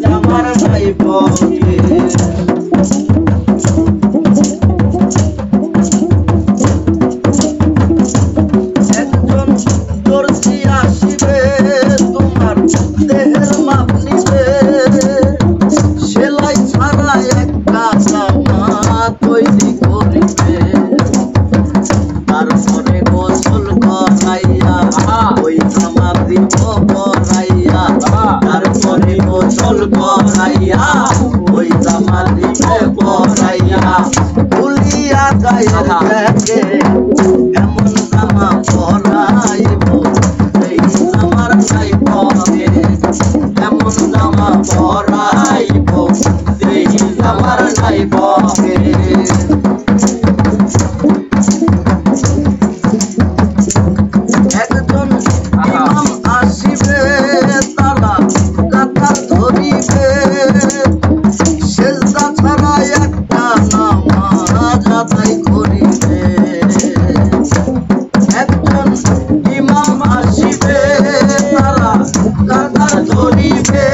আমার নাই পকে একজন দর্জি আসিবে তোমার দেহের মাপ নিবে সেলাই ছাড়া একটা জামা তৈরি করিবে তারপরে গোসল করাইয়া ওই জামা দিব পরাইয়া তারপরে গোসল করাইয়া ওই জামা দিবে পরাইয়া খুলিয়া গায়ে দেখে এমন জামা পরাইব এই আমার নাই পরে এমন জামা পরাইব এই আমার নাই পরে একজন ইমাম আসিবে তারা কাঁথা ধরিবে সেজদা ছাড়া একটা নামাজ আদায় করিবে একজন ইমাম আসিবে তারা কাঁথা ধরিবে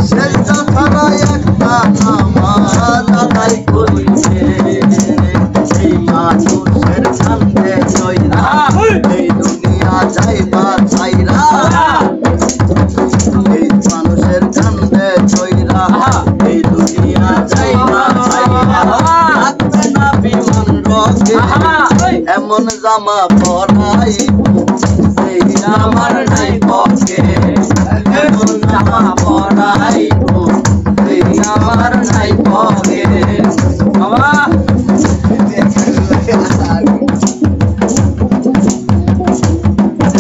সেজদা ছাড়া একটা নামাজ আদায় করিবে এই মানুষের কান্দে জয়রা এই দুনিয়া যাইবা ছাইরা এই মানুষের কান্দে জয়রা এই দুনিয়া যাইবা ছাইরা লাগবে না বিমান রকে এমন জামা পরাইব এই আমার নাই পকে এমন জামা পরাইব এই আমার নাই পকে বাবা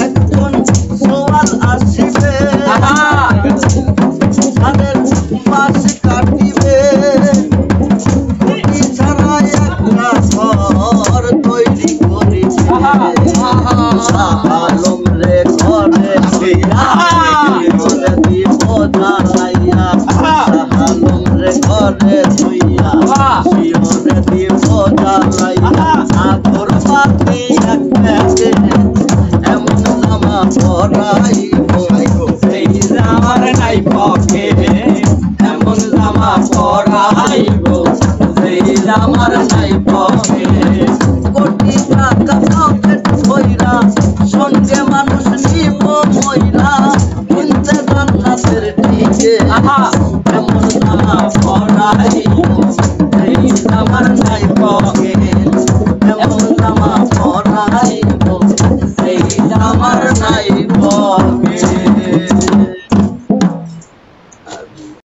একজন সোয়াল আসিবে তাদের মাছ কাটিবে খুঁটি ছাড়া একটা ঘর তৈরি করিবে আলম রে ঘরে দিব জ্বালাইয়া আলম রে ঘরে ধুইয়া শিওরে দিব জ্বালাইয়া আগর বাতি একটাকে এমন জামা পরাইব এই আমার নাই পকে এমন জামা পরাইব এই আমার নাই পকে কোটি টাকা পকেট ভইরা সঙ্গে মানুষ নিব ময়রা কিনতে জান্নাতের টিকে এমন জামা পরাইব এই আমার নাই পকে